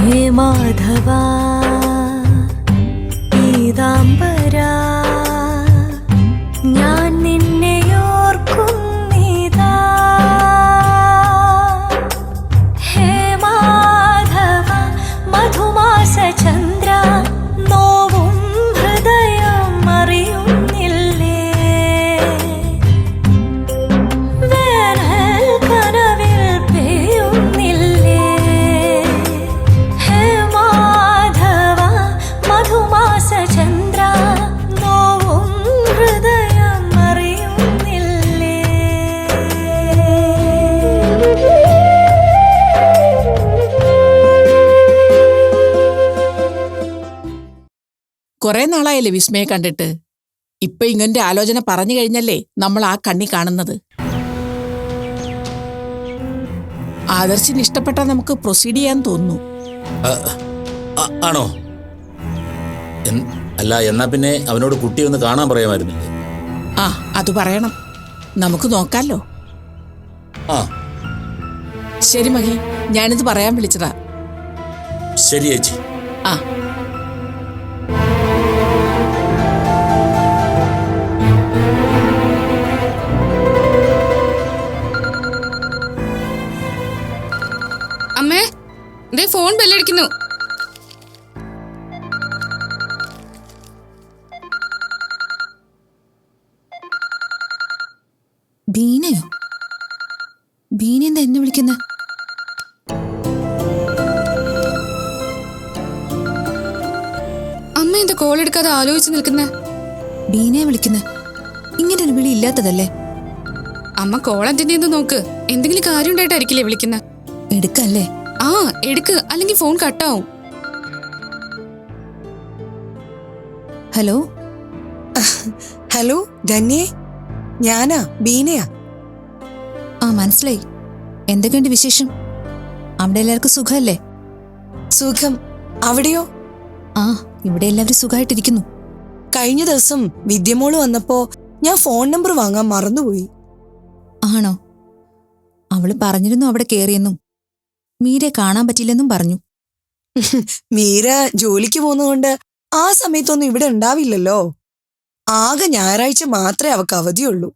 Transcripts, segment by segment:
ഹേ മാധവ പീതാംബരാ ഞാൻ നിന്നെ ഓർക്കുന്നിതാ. ഹേ മാധവ മധുമാസ ചന്ദ്ര നോവും ഹൃദയം അറിയുന്നില്ലേ. വേനൽ കനവിൽ പെയ്യുന്നില്ലേ. ഹേ മാധവ മധുമാസ ചന്ദ്ര നോവും ഹൃദയം അറിയുന്നില്ലേ. കുറെ നാളായല്ലേ വിസ്മയെ കണ്ടിട്ട്. ഇപ്പൊ ഇങ്ങനത്തെ ആലോചന പറഞ്ഞു കഴിഞ്ഞല്ലേ നമ്മൾ ആ കണ്ണി കാണുന്നത്. ആദർശിന് ഇഷ്ടപ്പെട്ടാൽ നമുക്ക് പ്രൊസീഡ് ചെയ്യാൻ തോന്നുന്നു. ആണോ? അല്ല, എന്നാ പിന്നെ അവനോട് കുട്ടി ഒന്ന് കാണാൻ പറയാമായിരുന്നില്ലേ? ആ, അത് പറയണം. നമുക്ക് നോക്കാലോ. ആ ശരി മഹി, ഞാനിത് പറയാൻ വിളിച്ചതാ. ശരി ചേച്ചി. ആ അമ്മേ, ദേ ഫോൺ ബെല്ലടിക്കുന്നു. ബീനയോ? ബീന എന്താ എന്നെ വിളിക്കുന്നത്? അമ്മ എന്താ കോൾ എടുക്കാതെ ആലോചിച്ച് നിൽക്കുന്നേ? ബീനയെ വിളിക്കുന്നത് ഇങ്ങനൊരു വിളി ഇല്ലാത്തതല്ലേ? അമ്മ കോൾ അറ്റൻഡ് ചെയ്ത് നോക്ക്. എന്തെങ്കിലും കാര്യം ഉണ്ടായിട്ടായിരിക്കില്ലേ വിളിക്കുന്ന. എടുക്കല്ലേ? ആ എടുക്ക്, അല്ലെങ്കിൽ ഫോൺ കട്ടാവും. ഹലോ ഹലോ ധന്യേ, ഞാനാ ബീനയാ. ആ മനസ്സിലായി. എന്തൊക്കെയുണ്ട് വിശേഷം? അവിടെ എല്ലാവർക്കും സുഖമല്ലേ? സുഖം. അവിടെയോ? ആ, ഇവിടെ എല്ലാവരും സുഖമായിട്ടിരിക്കുന്നു. കഴിഞ്ഞ ദിവസം വിദ്യമോള് വന്നപ്പോ ഞാൻ ഫോൺ നമ്പർ വാങ്ങാൻ മറന്നുപോയി. ആണോ? അവള് പറഞ്ഞിരുന്നു അവിടെ കേറിയെന്നും മീരെ കാണാൻ പറ്റില്ലെന്നും പറഞ്ഞു. മീര ജോലിക്ക് പോകുന്നതുകൊണ്ട് ആ സമയത്തൊന്നും ഇവിടെ ഉണ്ടാവില്ലല്ലോ. ആകെ ഞായറാഴ്ച മാത്രമേ അവക്ക് അവധിയുള്ളൂ.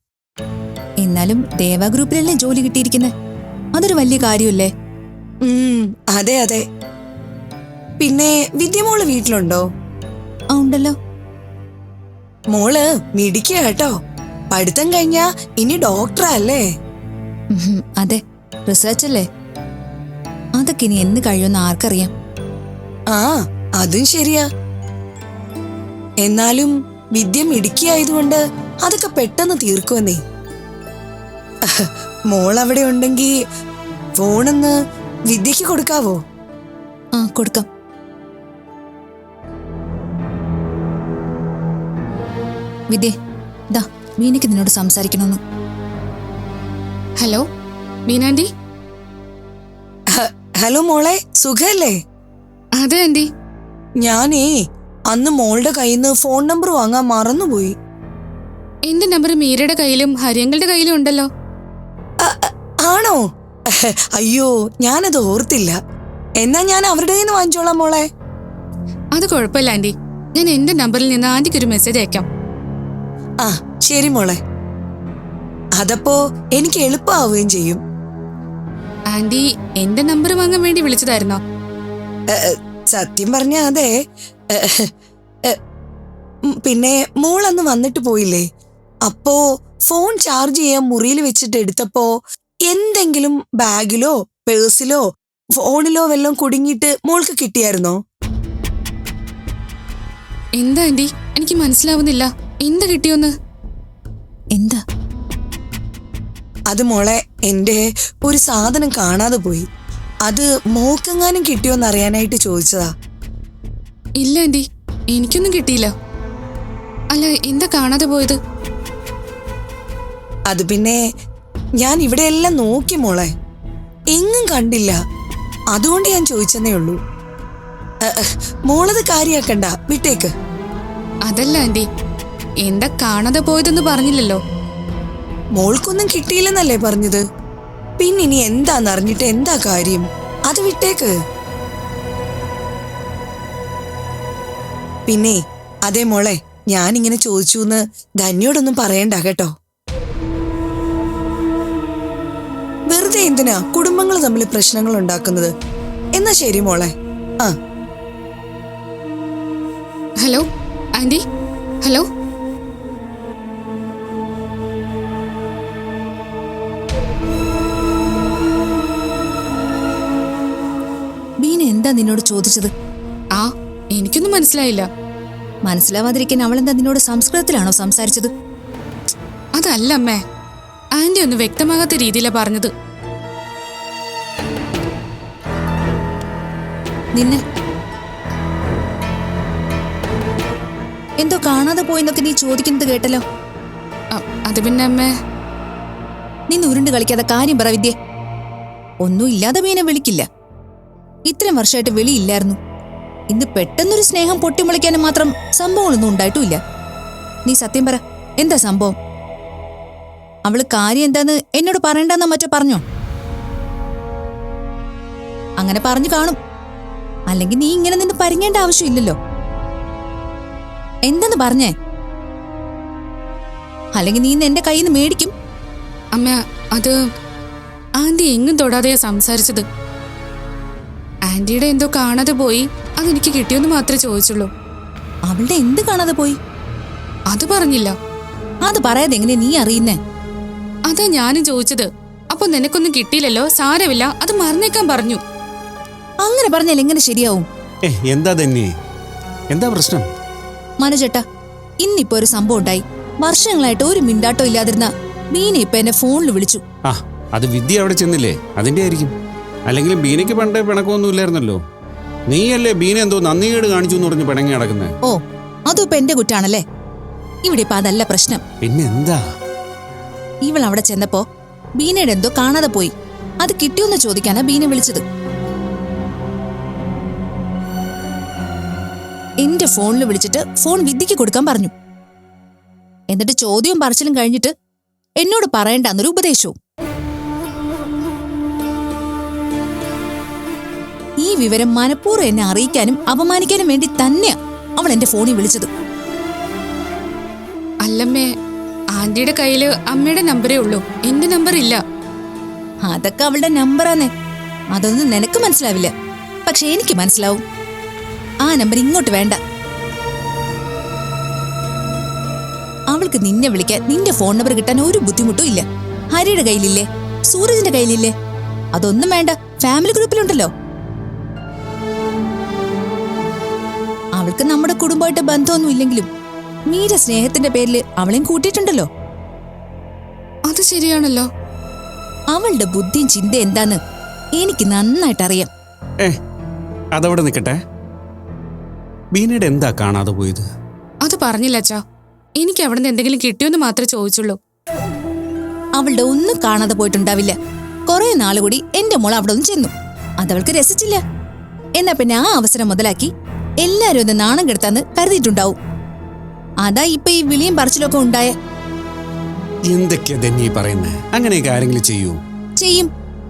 എന്നാലും ദേവാ ഗ്രൂപ്പിലല്ലേ ജോലി കിട്ടിയിരിക്കുന്നത്. അതൊരു വലിയ കാര്യമല്ലേ? അതെ അതെ. പിന്നെ വിദ്യമോള് വീട്ടിലുണ്ടോ? ആ ഉണ്ടല്ലോ. മോള് മിടിക്കുക കേട്ടോ. പഠിത്തം കഴിഞ്ഞാ ഇനി ഡോക്ടറാ അല്ലേ? അതെ, റിസർച്ച് അല്ലേ. അതൊക്കെ ഇനി എന്ന് കഴിയുമെന്ന് ആർക്കറിയാം. ആ അതും ശരിയാ. എന്നാലും വിദ്യ മിടുക്കിയായതുകൊണ്ട് അതൊക്കെ പെട്ടെന്ന് തീർക്കുമെന്നേ. മോൾ അവിടെ ഉണ്ടെങ്കി ഫോണൊന്ന് വിദ്യക്ക് കൊടുക്കാവോ? ആ കൊടുക്കാം. വിദ്യ, ദാ മീനയ്ക്ക് നിന്നോട് സംസാരിക്കണമെന്ന്. ഹലോ മീനാൻറ്റി. ഹലോ മോളെ, സുഖല്ലേ? അതെ ആൻറ്റി. ഞാനേ അന്ന് മോളുടെ കയ്യിൽ നിന്ന് ഫോൺ നമ്പർ വാങ്ങാൻ മറന്നുപോയി. എന്റെ നമ്പർ മീരയുടെ കയ്യിലും ഹരിയങ്ങളുടെ കയ്യിലും ഉണ്ടല്ലോ. ആണോ? അയ്യോ, ഞാനത് ഓർത്തില്ല. എന്നാ ഞാൻ അവരുടെ കയ്യിൽ നിന്ന് വാങ്ങിച്ചോളാം മോളെ. അത് കുഴപ്പമില്ല ആൻറ്റി. ഞാൻ എന്റെ നമ്പറിൽ നിന്ന് ആന്റിക്ക് ഒരു മെസ്സേജ് അയക്കാം. ആ ശരി മോളെ. അതപ്പോ എനിക്ക് എളുപ്പമാവുകയും ചെയ്യും. ആന്റി എന്റെ നമ്പർ വാങ്ങാൻ വേണ്ടി വിളിച്ചതായിരുന്നോ? സത്യം പറഞ്ഞ അതെ. പിന്നെ മോളന്ന് വന്നിട്ട് പോയില്ലേ, അപ്പോ ഫോൺ ചാർജ് ചെയ്യാൻ മുറിയിൽ വെച്ചിട്ട് എടുത്തപ്പോ എന്തെങ്കിലും ബാഗിലോ പേഴ്സിലോ ഫോണിലോ വല്ലതും കുടുങ്ങിയിട്ട് മോൾക്ക് കിട്ടിയായിരുന്നോ? എന്താ ആന്റി, എനിക്ക് മനസ്സിലാവുന്നില്ല. എന്താ കിട്ടിയോന്ന്? എന്താ അത് മോളെ, എന്റെ ഒരു സാധനം കാണാതെ പോയി. അത് മോക്കെങ്ങാനും കിട്ടിയോന്ന് അറിയാനായിട്ട് ചോദിച്ചതാ. ഇല്ല ആന്റി, എനിക്കൊന്നും കിട്ടിയില്ല. അല്ല, എന്താ കാണാതെ പോയത്? അത് പിന്നെ ഞാൻ ഇവിടെയെല്ലാം നോക്കി മോളെ, എങ്ങും കണ്ടില്ല. അതുകൊണ്ട് ഞാൻ ചോദിച്ചെന്നേ ഉള്ളൂ. മോളത് കാര്യാക്കണ്ട, വിട്ടേക്ക്. അതല്ല ആന്റി, എന്താ കാണാതെ പോയതെന്ന് പറഞ്ഞില്ലല്ലോ. മോൾക്കൊന്നും കിട്ടിയില്ലെന്നല്ലേ പറഞ്ഞത്? പിന്നിനി എന്താന്നറിഞ്ഞിട്ട് എന്താ കാര്യം? അത് വിട്ടേക്ക്. പിന്നെ അതേ മോളെ, ഞാനിങ്ങനെ ചോദിച്ചു എന്ന് ധന്യോടൊന്നും പറയണ്ട കേട്ടോ. വെറുതെ എന്തിനാ കുടുംബങ്ങൾ തമ്മിൽ പ്രശ്നങ്ങൾ ഉണ്ടാക്കുന്നത്? എന്നാ ശരി മോളെ. ആ ഹലോ ആന്റി, ഹലോ. ബീന എന്താ നിന്നോട് ചോദിച്ചത്? ആ എനിക്കൊന്നും മനസ്സിലായില്ല. മനസ്സിലാവാതിരിക്കാൻ അവളെന്താ നിന്നോട് സംസ്കൃതത്തിലാണോ സംസാരിച്ചത്? അതല്ല അമ്മേ, ആന്റി ഒന്ന് വ്യക്തമാകാത്ത രീതിയിലാ പറഞ്ഞത്. നിന്നെ എന്തോ കാണാതെ പോയെന്നൊക്കെ നീ ചോദിക്കുന്നത് കേട്ടല്ലോ. അത് പിന്നെ അമ്മേ, നിന്ന് ഉരുണ്ട് കളിക്കാതെ കാര്യം പറ വിദ്യേ. ഒന്നും ഇല്ലാതെ ബീനെ വിളിക്കില്ല. ഇത്രയും വർഷമായിട്ട് വിളിയില്ലായിരുന്നു. ഇന്ന് പെട്ടെന്നൊരു സ്നേഹം പൊട്ടിമുളയ്ക്കാനും മാത്രം സംഭവങ്ങളൊന്നും ഉണ്ടായിട്ടുമില്ല. നീ സത്യം പറ, എന്താ സംഭവം? അവള് കാര്യം എന്താന്ന് എന്നോട് പറയണ്ടെന്നാ മറ്റോ പറഞ്ഞോ? അങ്ങനെ പറഞ്ഞു കാണും. അല്ലെങ്കിൽ നീ ഇങ്ങനെ നിന്ന് പരിങ്ങേണ്ട ആവശ്യമില്ലല്ലോ. എന്താന്ന് പറഞ്ഞേ? അല്ലെങ്കിൽ നീ ഇന്ന് എന്റെ കയ്യിൽ നിന്ന് മേടിക്കും. അമ്മ, അത് ആന്റി എങ്ങും തൊടാതെയാ സംസാരിച്ചത്. ആന്റിയുടെ എന്തോ കാണാതെ പോയി, അതെനിക്ക് കിട്ടിയെന്ന് മാത്രമേ ചോദിച്ചുള്ളൂ. അവളുടെ എന്ത് കാണാതെ പോയി? അത് പറഞ്ഞില്ല. അത് പറയാതെ എങ്ങനെ നീ അറിയുന്നേ? അതാ ഞാനും ചോദിച്ചത്. അപ്പൊ നിനക്കൊന്നും കിട്ടിയില്ലല്ലോ, സാരമില്ല, അത് മറന്നേക്കാൻ പറഞ്ഞു. അങ്ങനെ പറഞ്ഞാൽ എങ്ങനെ ശരിയാവും? എന്താ തന്നെ, എന്താ പ്രശ്നം? മനോജേട്ടാ, ഇന്നിപ്പോ ഒരു സംഭവം ഉണ്ടായി. വർഷങ്ങളായിട്ട് ഒരു മിണ്ടാട്ടോ ഇല്ലാതിരുന്ന ബീന ഇപ്പൊ എന്നെ ഫോണിൽ വിളിച്ചു. ആ, അത് വിദ്യ അവിടെ ചെന്നില്ലേ, അതിന്റെ ആയിരിക്കും. അല്ലെങ്കിൽ ബീനയ്ക്ക് പണ്ടേ പിണക്കമൊന്നും ഇല്ലായിരുന്നല്ലോ. നീയല്ലേ ബീന എന്തോ നന്ദികേട് കാണിച്ചു എന്ന് പറഞ്ഞ് പിണങ്ങി നടക്കുന്നത്. ഓ, അതും ഇപ്പൊ എന്റെ കുറ്റാണല്ലേ? ഇവിടെ ഇപ്പൊ അതല്ല പ്രശ്നം. പിന്നെ എന്താ? ഇവൾ അവിടെ ചെന്നപ്പോ ബീനയുടെ എന്തോ കാണാതെ പോയി. അത് കിട്ടിയോന്ന് ചോദിക്കാനാ ബീന വിളിച്ചത്. എന്റെ ഫോണിൽ വിളിച്ചിട്ട് ഫോൺ വിദ്യക്ക് കൊടുക്കാൻ പറഞ്ഞു. എന്നിട്ട് ചോദ്യവും പറച്ചിലും കഴിഞ്ഞിട്ട് എന്നോട് പറയണ്ടെന്നൊരു ഉപദേശവും. ഈ വിവരം മനഃപൂർവ്വം എന്നെ അറിയിക്കാനും അപമാനിക്കാനും വേണ്ടി തന്നെയാ അവൾ എന്റെ ഫോണിൽ വിളിച്ചത്. അല്ലമ്മേ, ആന്റിയുടെ കയ്യില് അമ്മയുടെ നമ്പരേ ഉള്ളൂ, എന്റെ നമ്പർ ഇല്ല. അതൊക്കെ അവളുടെ നമ്പറാന്നേ. അതൊന്നും നിനക്ക് മനസ്സിലാവില്ല, പക്ഷെ എനിക്ക് മനസ്സിലാവും. ആ നമ്പർ ഇങ്ങോട്ട് വേണ്ട. അവൾക്ക് നിന്നെ വിളിക്കാൻ നിന്റെ ഫോൺ നമ്പർ കിട്ടാൻ ഒരു ബുദ്ധിമുട്ടും ഇല്ല. ഹരിയുടെ കയ്യിലില്ലേ? സൂരജിന്റെ കയ്യിലില്ലേ? അതൊന്നും വേണ്ട, ഫാമിലി ഗ്രൂപ്പിലുണ്ടല്ലോ. അവൾക്ക് നമ്മുടെ കുടുംബമായിട്ട് ബന്ധമൊന്നും ഇല്ലെങ്കിലും മീര സ്നേഹത്തിന്റെ പേരിൽ അവളെയും കൂട്ടിയിട്ടുണ്ടല്ലോ. അത് ശരിയാണല്ലോ. അവളുടെ ബുദ്ധിയും ചിന്ത എന്താന്ന് എനിക്ക് നന്നായിട്ടറിയാം. അതവിടെ നിൽക്കട്ടെ. ബീനയുടെ എന്താ കാണാതെ പോയത്? അത് പറഞ്ഞില്ല അച്ഛാ. എനിക്ക് അവിടെ നിന്ന് എന്തെങ്കിലും കിട്ടിയോന്ന് മാത്രമേ ചോദിച്ചുള്ളൂ. അവളുടെ ഒന്നും കാണാതെ പോയിട്ടുണ്ടാവില്ല. കുറെ നാളുകൂടി എന്റെ മോൾ അവിടെ ഒന്നും ചെന്നു. അതവൾക്ക് രസിച്ചില്ല. എന്നാ പിന്നെ ആ അവസരം മുതലാക്കി എല്ലാരും ഒന്ന് നാണം കെടുത്താന്ന് കരുതിയിട്ടുണ്ടാവും. അതാ ഇപ്പൊ ഈ വിളിയും പറച്ചിലൊക്കെ ഉണ്ടായ. എന്തൊക്കെയാ തന്നെ പറയുന്നേ? അങ്ങനെയൊക്കെ ആരെങ്കിലും ചെയ്യൂ? ചെയ്യും,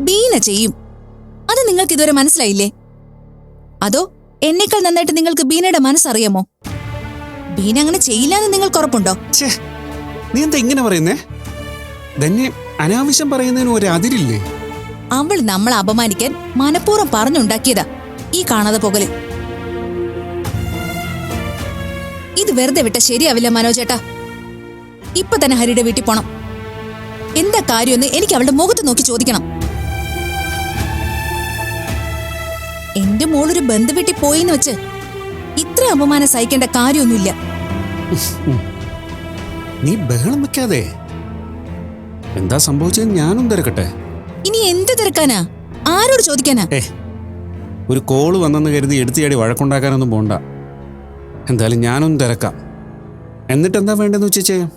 ബീന ചെയ്യും. അത് നിങ്ങൾക്ക് ഇതുവരെ മനസ്സിലായില്ലേ? അതോ എന്നേക്കാൾ നന്നായിട്ട് നിങ്ങൾക്ക് ബീനയുടെ മനസ്സറിയാമോ? ബീന അങ്ങനെ ചെയ്യില്ലാന്ന് നിങ്ങൾക്ക് ഉറപ്പുണ്ടോ? നീ എന്താ ഇങ്ങനെ പറയുന്നേ? തന്നെ അനാവശ്യം പറയുന്നതിന് ഒരു അതിരില്ലേ? അവൾ നമ്മളെ അപമാനിക്കാൻ മനഃപൂർവ്വം പറഞ്ഞുണ്ടാക്കിയതാ ഈ കാണാതെ പോകല്. ഇത് വെറുതെ വിട്ട ശരിയാവില്ല മനോജേട്ടാ. ഇപ്പൊ തന്നെ ഹരിയുടെ വീട്ടിൽ പോണം. എന്താ കാര്യമെന്ന് എനിക്ക് അവളുടെ മുഖത്ത് നോക്കി ചോദിക്കണം. എന്റെ മോളൊരു ബന്ധു വീട്ടിൽ പോയിന്ന് വെച്ച് ഇത്ര അപമാനം സഹിക്കേണ്ട കാര്യമൊന്നുമില്ല. നീ ബഹളം വെക്കാതെ. എന്താ സംഭവിച്ചത് ഞാനും തിരക്കട്ടെ. ഇനി എന്ത് തിരക്കാനാ? ആരോട് ചോദിക്കാനാ? ഒരു കോള് വന്നെന്ന് കരുതി എടുത്തിയാടി വഴക്കുണ്ടാക്കാനൊന്നും പോണ്ട. എന്തായാലും ഞാനൊന്നും തിരക്കാം. എന്നിട്ട് എന്താ വേണ്ടെന്ന് വെച്ച് ചെയ്യാം.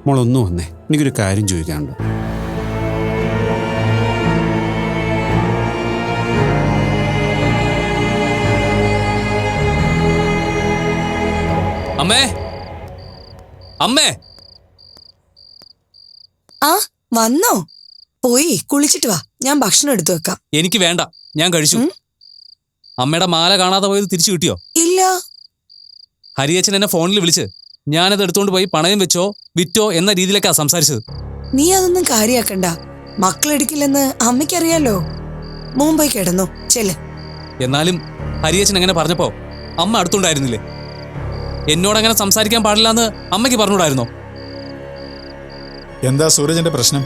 മോളൊന്നും വന്നേ, എനിക്കൊരു കാര്യം ചോദിക്കാനുണ്ട്. അമ്മേ, അമ്മേ. ആ വന്നോ? പോയി കുളിച്ചിട്ട് വാ, ഞാൻ ഭക്ഷണം എടുത്തു വെക്കാം. എനിക്ക് വേണ്ട, ഞാൻ കഴിച്ചു. അമ്മയുടെ മാല കാണാതെ പോയത് തിരിച്ചു കിട്ടിയോ? ഇല്ല. ഹരിയച്ചൻ എന്നെ ഫോണിൽ വിളിച്ച് ഞാനത് എടുത്തുകൊണ്ട് പോയി പണയം വെച്ചോ വിറ്റോ എന്ന രീതിയിലേക്കാണ് സംസാരിച്ചത്. നീ അതൊന്നും കാര്യാക്കണ്ട. മക്കളെടുക്കില്ലെന്ന് അമ്മയ്ക്കറിയാലോ. മുംബൈ കിടന്നു ചെല്ല്. എന്നാലും ഹരിയച്ചൻ അങ്ങനെ പറഞ്ഞപ്പോ അമ്മ അടുത്തുണ്ടായിരുന്നില്ലേ? എന്നോടങ്ങനെ സംസാരിക്കാൻ പാടില്ല എന്ന് അമ്മയ്ക്ക് പറഞ്ഞുകൂടായിരുന്നോ? എന്താ സൂരജിന്റെ പ്രശ്നം?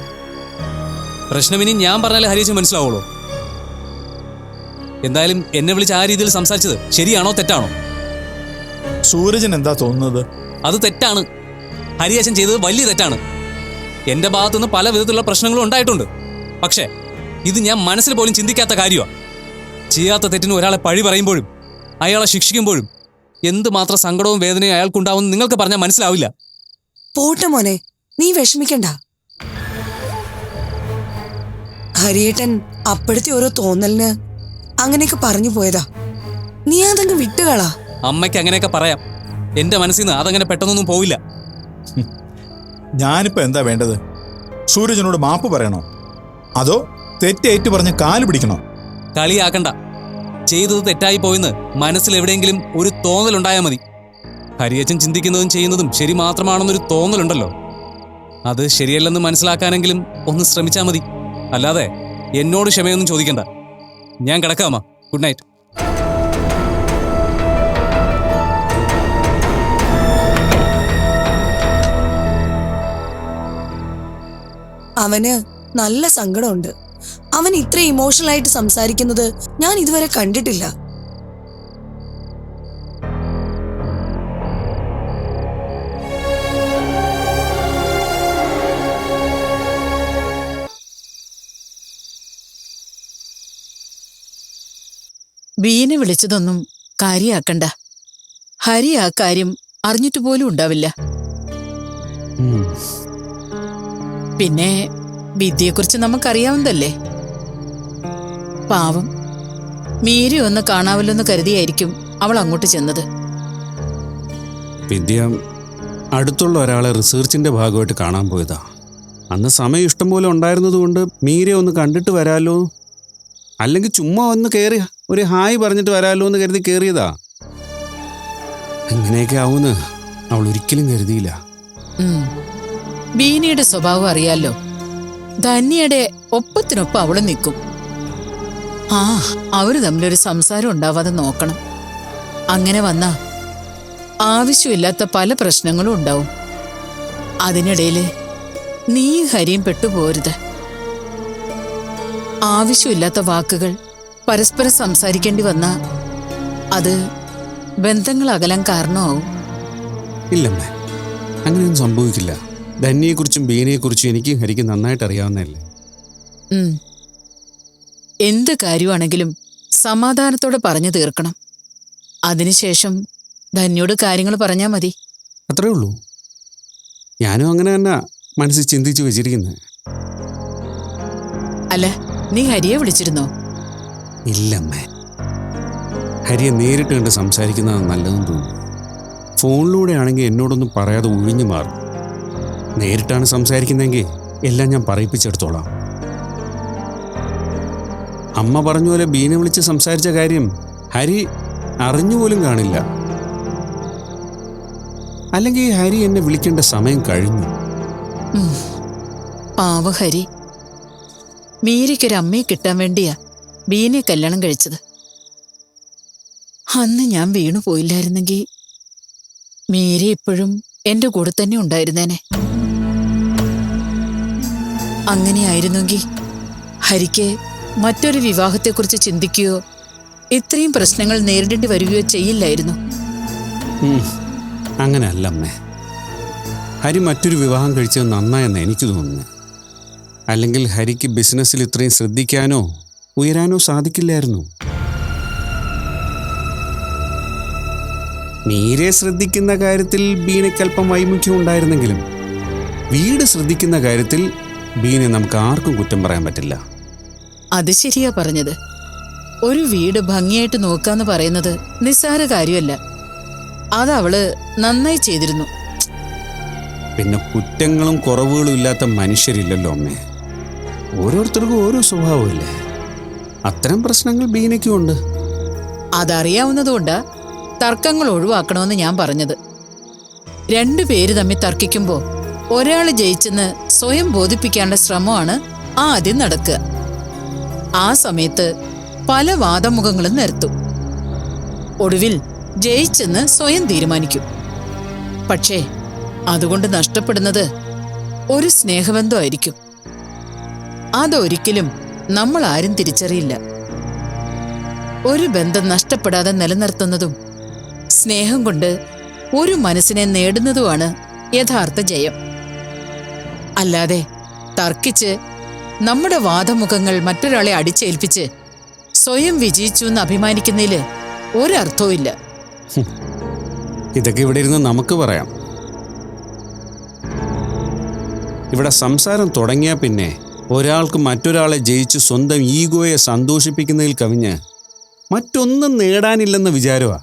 പ്രശ്നം ഇനി ഞാൻ പറഞ്ഞാലേ ഹരിയച്ചൻ മനസ്സിലാവുള്ളൂ. എന്തായാലും എന്നെ വിളിച്ച് ആ രീതിയിൽ സംസാരിച്ചത് ശരിയാണോ തെറ്റാണോ? സൂരജിന് എന്താ തോന്നുന്നത്? അത് തെറ്റാണ്. ഹരിയച്ചൻ ചെയ്തത് വലിയ തെറ്റാണ്. എന്റെ ഭാഗത്തുനിന്ന് പല വിധത്തിലുള്ള പ്രശ്നങ്ങളും ഉണ്ടായിട്ടുണ്ട്. പക്ഷേ ഇത് ഞാൻ മനസ്സിൽ പോലും ചിന്തിക്കാത്ത കാര്യമാണ്. ചെയ്യാത്ത തെറ്റിന് ഒരാളെ പഴി പറയുമ്പോഴും അയാളെ ശിക്ഷിക്കുമ്പോഴും എന്തുമാത്രം സങ്കടവും വേദനയും അയാൾക്കുണ്ടാവുമെന്ന് നിങ്ങൾക്ക് പറഞ്ഞാൽ മനസ്സിലാവില്ല. പോട്ടെ മോനെ, നീ വിഷമിക്കണ്ട. ഹരിയേട്ടൻ അപ്പോഴത്തെ ഓരോ തോന്നലിന് അങ്ങനെയൊക്കെ പറഞ്ഞു പോയതാ. നീ അതങ്ങ് വിട്ടുകളാ. അമ്മയ്ക്ക് അങ്ങനെയൊക്കെ പറയാം. എന്റെ മനസ്സിൽ നിന്ന് അതങ്ങനെ പെട്ടെന്നൊന്നും പോവില്ല. ഞാനിപ്പോ എന്താ വേണ്ടത്? സൂരജിനോട് മാപ്പ് പറയണോ, അതോ തെറ്റേറ്റു പറഞ്ഞ് കാല് പിടിക്കണോ? കളിയാക്കണ്ട. ചെയ്തത് തെറ്റായി പോയെന്ന് മനസ്സിൽ എവിടെയെങ്കിലും ഒരു തോന്നലുണ്ടായാൽ മതി. ഹരിയച്ചൻ ചിന്തിക്കുന്നതും ചെയ്യുന്നതും ശരി മാത്രമാണെന്നൊരു തോന്നലുണ്ടല്ലോ, അത് ശരിയല്ലെന്ന് മനസ്സിലാക്കാനെങ്കിലും ഒന്ന് ശ്രമിച്ചാൽ മതി. അല്ലാതെ എന്നോട് ക്ഷമയൊന്നും ചോദിക്കണ്ട. ഞാൻ കിടക്കാമ. Good night. അവന് നല്ല സങ്കടമുണ്ട്. അവൻ ഇത്ര ഇമോഷണൽ ആയിട്ട് സംസാരിക്കുന്നത് ഞാൻ ഇതുവരെ കണ്ടിട്ടില്ല. ബീനെ വിളിച്ചതൊന്നും കാര്യാക്കണ്ട. ഹരി ആ കാര്യം അറിഞ്ഞിട്ട് പോലും ഉണ്ടാവില്ല. പിന്നെ വിദ്യയെക്കുറിച്ച് നമുക്കറിയാവുന്നതല്ലേ. പാവം, മീരി ഒന്ന് കാണാവല്ലോന്ന് കരുതിയായിരിക്കും അവൾ അങ്ങോട്ട് ചെന്നത്. വിദ്യ അടുത്തുള്ള ഒരാളെ റിസർച്ചിന്റെ ഭാഗമായിട്ട് കാണാൻ പോയതാ. അന്ന് സമയം ഇഷ്ടം പോലെ ഉണ്ടായിരുന്നതുകൊണ്ട് മീരെ ഒന്ന് കണ്ടിട്ട് വരാലോ, അല്ലെങ്കിൽ ചുമ്മാ ഒന്ന് കയറി ഒരു ഹായ് പറഞ്ഞിട്ട് വരാലോ എന്ന് കരുതി കയറിയതാ. ഇങ്ങനെയൊക്കെ ആവൂന്ന് അവൾ ഒരിക്കലും കരുതിയില്ല. ബീനയുടെ സ്വഭാവം അറിയാലോ. ധന്യയുടെ ഒപ്പത്തിനൊപ്പം അവള് നിൽക്കും. അവര് തമ്മിലൊരു സംസാരം ഉണ്ടാവാതെ നോക്കണം. അങ്ങനെ വന്നാ ആവശ്യമില്ലാത്ത പല പ്രശ്നങ്ങളും ഉണ്ടാവും. അതിനിടയില് നീ ഹരിയും പെട്ടുപോരുത്. ആവശ്യമില്ലാത്ത വാക്കുകൾ പരസ്പരം സംസാരിക്കേണ്ടി വന്നാ അത് ബന്ധങ്ങൾ അകലാൻ കാരണമാവും. ഇല്ലമ്മേ, അങ്ങനെയൊന്നും സംഭവിക്കില്ല. ധന്യയെക്കുറിച്ചും ബീനയെക്കുറിച്ചും എനിക്ക് ഹരിക്ക് നന്നായിട്ട് അറിയാവുന്നതല്ലേ. എന്ത് കാര്യമാണെങ്കിലും സമാധാനത്തോടെ പറഞ്ഞു തീർക്കണം. അതിനുശേഷം ധന്യോട് കാര്യങ്ങൾ പറഞ്ഞാൽ മതി. അത്രേ ഉള്ളൂ. ഞാനും അങ്ങനെ തന്നെ മനസ്സിൽ ചിന്തിച്ചു വെച്ചിരിക്കുന്നത്. അല്ല, നീ ഹരിയെ വിളിച്ചിരുന്നോ? ഇല്ലമ്മേ, ഹരിയെ നേരിട്ട് കണ്ട് സംസാരിക്കുന്നതാണ് നല്ലതെന്ന് തോന്നുന്നു. ഫോണിലൂടെ ആണെങ്കിൽ എന്നോടൊന്നും പറയാതെ ഒഴിഞ്ഞു മാറും. നേരിട്ടാണ് സംസാരിക്കുന്നതെങ്കിൽ എല്ലാം ഞാൻ പറയിപ്പിച്ചെടുത്തോളാം. അമ്മ പറഞ്ഞ പോലെ ബീനെ വിളിച്ച് സംസാരിച്ച കാര്യം ഹരി അറിഞ്ഞുപോലും കാണില്ല. അല്ലെങ്കിൽ ഹരി എന്നെ വിളിക്കേണ്ട സമയം കഴിഞ്ഞു. പാവ ഹരി, മീരയ്ക്കൊരമ്മയെ കിട്ടാൻ വേണ്ടിയാ ബീനെ കല്യാണം കഴിച്ചത്. അന്ന് ഞാൻ വീണു പോയില്ലായിരുന്നെങ്കിൽ മീര ഇപ്പോഴും എന്റെ കൂടെ തന്നെ ഉണ്ടായിരുന്നേനെ. അങ്ങനെയായിരുന്നെങ്കിൽ ഹരിക്ക് മറ്റൊരു വിവാഹത്തെക്കുറിച്ച് ചിന്തിക്കുകയോ ഇത്രയും പ്രശ്നങ്ങൾ നേരിടേണ്ടി വരികയോ ചെയ്യില്ലായിരുന്നു. അങ്ങനെയല്ല അമ്മേ, ഹരി മറ്റൊരു വിവാഹം കഴിച്ചത് നന്നായെന്ന് എനിക്ക് തോന്നുന്നു. അല്ലെങ്കിൽ ഹരിക്ക് ബിസിനസ്സിൽ ഇത്രയും ശ്രദ്ധിക്കാനോ ഉയരാനോ സാധിക്കില്ലായിരുന്നു. മീരെ ശ്രദ്ധിക്കുന്ന കാര്യത്തിൽ ബീനയ്ക്കല്പം വൈമുഖ്യം ഉണ്ടായിരുന്നെങ്കിലും വീട് ശ്രദ്ധിക്കുന്ന കാര്യത്തിൽ ബീനെ നമുക്ക് ആർക്കും കുറ്റം പറയാൻ പറ്റില്ല. അത് ശരിയാ പറഞ്ഞത്. ഒരു വീട് ഭംഗിയായിട്ട് നോക്കാന്ന് പറയുന്നത് നിസ്സാര കാര്യമല്ല. അതവള് നന്നായി ചെയ്തിരുന്നു. പിന്നെ കുറ്റങ്ങളും കുറവുകളും ഇല്ലാത്ത മനുഷ്യരില്ലല്ലോ അമ്മേ. ഓരോരുത്തർക്കും ഓരോ സ്വഭാവമില്ലേ. അത്തരം പ്രശ്നങ്ങൾ ബീനയ്ക്കും ഉണ്ട്. അതറിയാവുന്നതുകൊണ്ടാ തർക്കങ്ങൾ ഒഴിവാക്കണമെന്ന് ഞാൻ പറഞ്ഞത്. രണ്ടുപേര് തമ്മിൽ തർക്കിക്കുമ്പോൾ ഒരാൾ ജയിച്ചെന്ന് സ്വയം ബോധിപ്പിക്കാനുള്ള ശ്രമമാണ് ആദ്യം നടക്കുക. ആ സമയത്ത് പല വാദമുഖങ്ങളും നിരത്തും. ഒടുവിൽ ജയിച്ചെന്ന് സ്വയം തീരുമാനിക്കും. പക്ഷേ അതുകൊണ്ട് നഷ്ടപ്പെടുന്നത് ഒരു സ്നേഹബന്ധമായിരിക്കും. അതൊരിക്കലും നമ്മൾ ആരും തിരിച്ചറിയില്ല. ഒരു ബന്ധം നഷ്ടപ്പെടാതെ നിലനിർത്തുന്നതും സ്നേഹം കൊണ്ട് ഒരു മനസ്സിനെ നേടുന്നതുമാണ് യഥാർത്ഥ ജയം. അല്ലാതെ തർക്കിച്ച് നമ്മുടെ വാദമുഖങ്ങൾ മറ്റൊരാളെ അടിച്ചേൽപ്പിച്ച് സ്വയം വിജയിച്ചു എന്ന് അഭിമാനിക്കുന്നതിൽ ഒരർത്ഥവുമില്ല. ഇതൊക്കെ ഇവിടെ ഇരുന്ന് നമുക്ക് പറയാം. ഇവിടെ സംസാരം തുടങ്ങിയാൽ പിന്നെ ഒരാൾക്ക് മറ്റൊരാളെ ജയിച്ച് സ്വന്തം ഈഗോയെ സന്തോഷിപ്പിക്കുന്നതിൽ കവിഞ്ഞ് മറ്റൊന്നും നേടാനില്ലെന്ന വിചാരമാ.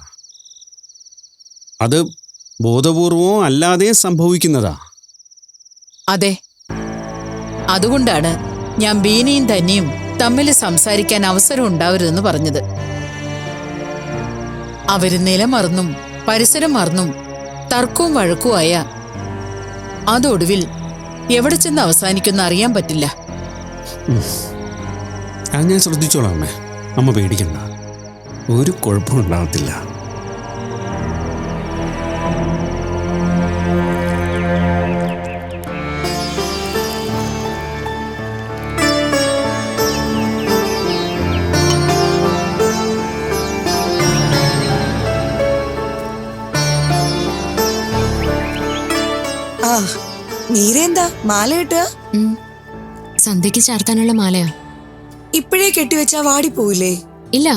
അത് ബോധപൂർവമോ അല്ലാതെയും സംഭവിക്കുന്നതാ. അതെ, അതുകൊണ്ടാണ് ഞാൻ ബീനയും തന്നെയും തമ്മിൽ സംസാരിക്കാൻ അവസരം ഉണ്ടാവരുതെന്ന് പറഞ്ഞത്. അവര് നിലമറന്നും പരിസരം മറന്നും തർക്കവും വഴക്കുമായ അതൊടുവിൽ എവിടെ ചെന്ന് അവസാനിക്കുന്ന അറിയാൻ പറ്റില്ല. അത് ഞാൻ ശ്രദ്ധിച്ചോളാം അമ്മേ. അമ്മ പേടിക്കണ്ട, ഒരു കുഴപ്പവും ഉണ്ടാകത്തില്ല. ആ നീരെന്താ മാല കെട്ടുക? സന്ധ്യക്ക് ചാർത്താനുള്ള മാലയാ. ഇപ്പോഴേ കെട്ടിവെച്ചാ വാടിപ്പോയില്ലേ? ഇല്ല,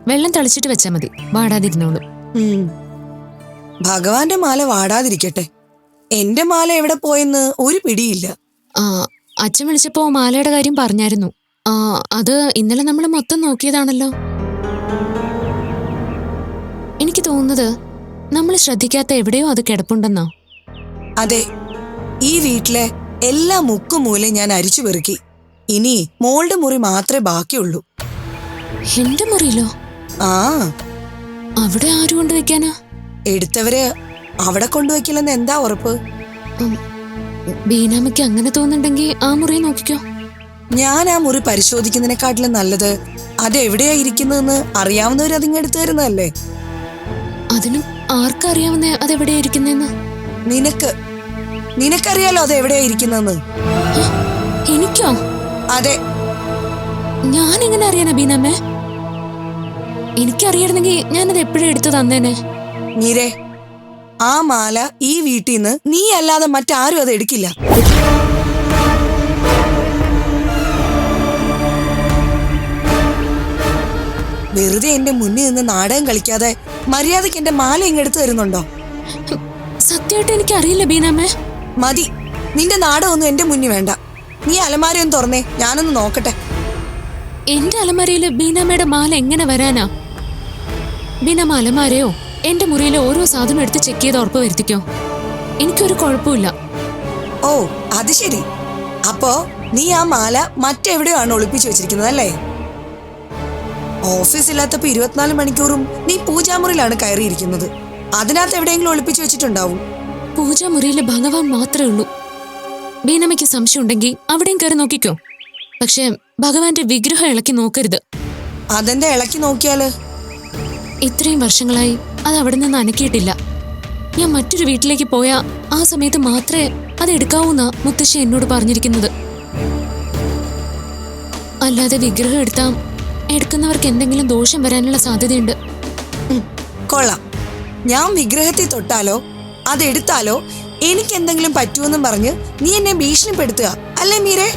വെള്ളം തളിച്ചിട്ട് വെച്ചാ മതി, വാടാതിരുന്നോളൂ. ഭഗവാന്റെ മാല വാടാതിരിക്കട്ടെ. എന്റെ മാല എവിടെ പോയെന്ന് ഒരു പിടിയില്ല. അച്ഛൻ വിളിച്ചപ്പോ മാലയുടെ കാര്യം പറഞ്ഞായിരുന്നു. അത് ഇന്നലെ നമ്മൾ മൊത്തം നോക്കിയതാണല്ലോ. എനിക്ക് തോന്നുന്നത് നമ്മൾ ശ്രദ്ധിക്കാത്ത എവിടെയോ അത് കിടപ്പുണ്ടെന്നോ. അതെ, ഈ വീട്ടിലെ എല്ലാ മുക്കുമൂലയും ഞാൻ അരിച്ചു പെറുക്കി. ഇനി മോളുടെ മുറി മാത്രമേ ബാക്കിയുള്ളൂ. എന്റെ മുറിയിലോ? ആ, അവിടെ ആരും കൊണ്ട് വെക്കാനാ? എടുത്തവര് അവിടെ കൊണ്ടുവയ്ക്കില്ലെന്ന് എന്താ ഉറപ്പ്? ബീനാമയ്ക്ക് അങ്ങനെ തോന്നുന്നുണ്ടെങ്കിൽ ആ മുറി നോക്കിക്കോ. ഞാൻ ആ മുറി പരിശോധിക്കുന്നതിനെക്കാട്ടിലും നല്ലത് അതെവിടെയാ ഇരിക്കുന്നതെന്ന് അറിയാവുന്നവർ അതിങ്ങെടുത്തു തരുന്നതല്ലേ. അതിനും ആർക്കറിയാവുന്നേ അതെവിടെയാ ഇരിക്കുന്നെന്ന്? നിനക്കറിയാലോ അതെവിടെയാ ഇരിക്കുന്നതെന്ന്. എനിക്കോ? അതെ. ഞാൻ എങ്ങനെ അറിയാനാ ബീനാമ്മേ? എനിക്കറിയായിരുന്നെങ്കിൽ ഞാനത് എപ്പോഴും എടുത്തു തന്നേനെ. മീരെ, ആ മാല ഈ വീട്ടിൽ നിന്ന് നീ അല്ലാതെ മറ്റാരും അത് എടുക്കില്ല. വെറുതെ എന്റെ മുന്നിൽ നിന്ന് നാടകം കളിക്കാതെ മര്യാദക്ക് എന്റെ മാല ഇങ്ങെടുത്ത് തരുന്നുണ്ടോ? സത്യമായിട്ട് എനിക്കറിയില്ല ബീനാമ്മേ. മതി, നിന്റെ നാടകമൊന്നും എന്റെ മുന്നിൽ വേണ്ട. നീ അലമാരയൊന്ന് തുറന്നേ, ഞാനൊന്ന് നോക്കട്ടെ. എന്റെ അലമാരയില് ബീനാമ്മയുടെ മാല എങ്ങനെ വരാനാ? ബീനാമ്മ അലമാരയോ എന്റെ മുറിയിലെ ഓരോ സാധനം എടുത്ത് ചെക്ക് ചെയ്ത് ഉറപ്പ് വരുത്തിക്കോ. എനിക്കൊരു കുഴപ്പമില്ല. ഓ, അത് ശരി. അപ്പോ നീ ആ മാല മറ്റെവിടെയോ ആണ് ഒളിപ്പിച്ചു വെച്ചിരിക്കുന്നത് അല്ലേ? ഓഫീസ് ഇല്ലാത്തപ്പോ 24 മണിക്കൂറും നീ പൂജാമുറിയിലാണ് കയറിയിരിക്കുന്നത്. അതിനകത്ത് എവിടെയെങ്കിലും ഒളിപ്പിച്ചു വെച്ചിട്ടുണ്ടാവും. പൂജാമുറിയിലെ ഭഗവാൻ മാത്രമേ ഉള്ളൂ. ബീനാമ്മയ്ക്ക് സംശയം ഉണ്ടെങ്കിൽ അവിടെയും കയറി നോക്കിക്കോ. പക്ഷെ ഭഗവാന്റെ വിഗ്രഹം ഇളക്കി നോക്കരുത്. അതെന്താ ഇളക്കി നോക്കിയാല്? ഇത്രയും വർഷങ്ങളായി അത് അവിടെ നിന്ന് അനക്കിയിട്ടില്ല. ഞാൻ മറ്റൊരു വീട്ടിലേക്ക് പോയ ആ സമയത്ത് മാത്രമേ അത് എടുക്കാവൂന്നാ മുത്തശ്ശി എന്നോട് പറഞ്ഞിരിക്കുന്നത്. അല്ലാതെ വിഗ്രഹം എടുക്കുന്നവർക്ക് എന്തെങ്കിലും ദോഷം വരാനുള്ള സാധ്യതയുണ്ട്. കൊള്ളാം. ഞാൻ വിഗ്രഹത്തെ തൊട്ടാലോ അതെടുത്താലോ എനിക്ക് എന്തെങ്കിലും പറ്റുമെന്നും പറഞ്ഞ് നീ എന്നെ ഭീഷണിപ്പെടുത്തുക അല്ലേ മീരെ?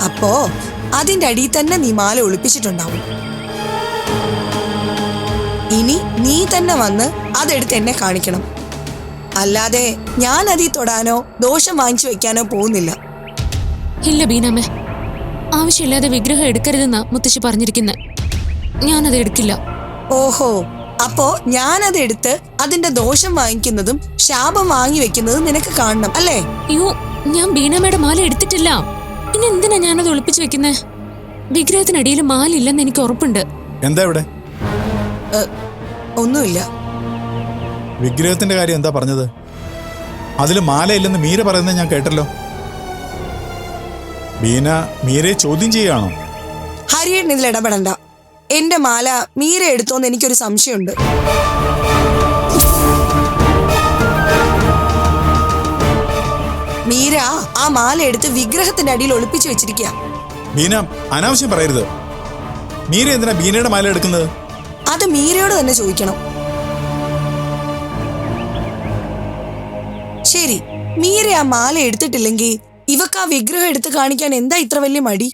അപ്പോ അതിന്റെ അടിയിൽ തന്നെ നീ മാല ഒളിപ്പിച്ചിട്ടുണ്ടാവും. ഇനി നീ തന്നെ വന്ന് അതെടുത്ത് എന്നെ കാണിക്കണം. അല്ലാതെ ഞാൻ അതിൽ തൊടാനോ ദോഷം വാങ്ങിച്ചു വെക്കാനോ പോകുന്നില്ല. ഇല്ല ബീനാമ്മേ, ആവശ്യമില്ലാതെ വിഗ്രഹം എടുക്കരുതെന്നാ മുത്തശ്ശി പറഞ്ഞിരിക്കുന്നത്. ഞാനത് എടുക്കില്ല. ഓഹോ, അപ്പോ ഞാനത് എടുത്ത് അതിന്റെ ദോഷം വാങ്ങിക്കുന്നതും ശാപം വാങ്ങി വെക്കുന്നതും നിനക്ക് കാണണം അല്ലേ? അയ്യോ, ഞാൻ ബീനാമ്മയുടെ മാല എടുത്തിട്ടില്ല. പിന്നെ എന്തിനാ ഞാനത് ഒളിപ്പിച്ചു വെക്കുന്നേ? വിഗ്രഹത്തിനടിയിൽ മാല ഇല്ലെന്ന് എനിക്ക് ഉറപ്പുണ്ട്. എന്താ ഇവിടെ? ഒന്നുമില്ല. വിഗ്രഹത്തിന്റെ കാര്യം എന്താ പറഞ്ഞത്? അതിൽ മാലയില്ലെന്ന് മീര പറയുന്നത് ഞാൻ കേട്ടല്ലോ. ബീന മീരയെ ചോദ്യം ചെയ്യുകയാണോ? ഹരിയേട്ടൻ ഇതിൽ ഇടപെടണ്ട. എന്റെ മാല മീര എടുത്തോന്ന് എനിക്കൊരു സംശയമുണ്ട്. മീര ആ മാല എടുത്ത് വിഗ്രഹത്തിന്റെ അടിയിൽ ഒളിപ്പിച്ചു വെച്ചിരിക്കുക. ബീന അനാവശ്യം പറയരുത്. മീര എന്തിനാ ബീനയുടെ മാല എടുക്കുന്നത്? അത് മീരയോട് തന്നെ ചോദിക്കണം. ശരി, മീര ആ മാല എടുത്തിട്ടില്ലെങ്കിൽ ഇവക്ക് ആ വിഗ്രഹം എടുത്ത് കാണിക്കാൻ എന്താ ഇത്ര വലിയ മടി?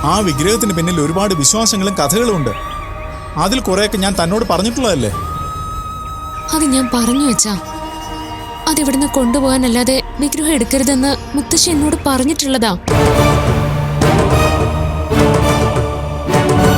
ആ വിഗ്രഹത്തിന് പിന്നിൽ ഒരുപാട് വിശ്വാസങ്ങളും കഥകളും ഉണ്ട്. അതിൽ കുറെയൊക്കെ ഞാൻ തന്നോട് പറഞ്ഞിട്ടുള്ളതല്ലേ. അത് ഞാൻ പറഞ്ഞു വെച്ചാ. അതിവിടുന്ന് കൊണ്ടുപോകാനല്ലാതെ വിഗ്രഹം എടുക്കരുതെന്ന് മുത്തശ്ശി എന്നോട് പറഞ്ഞിട്ടുള്ളതാ.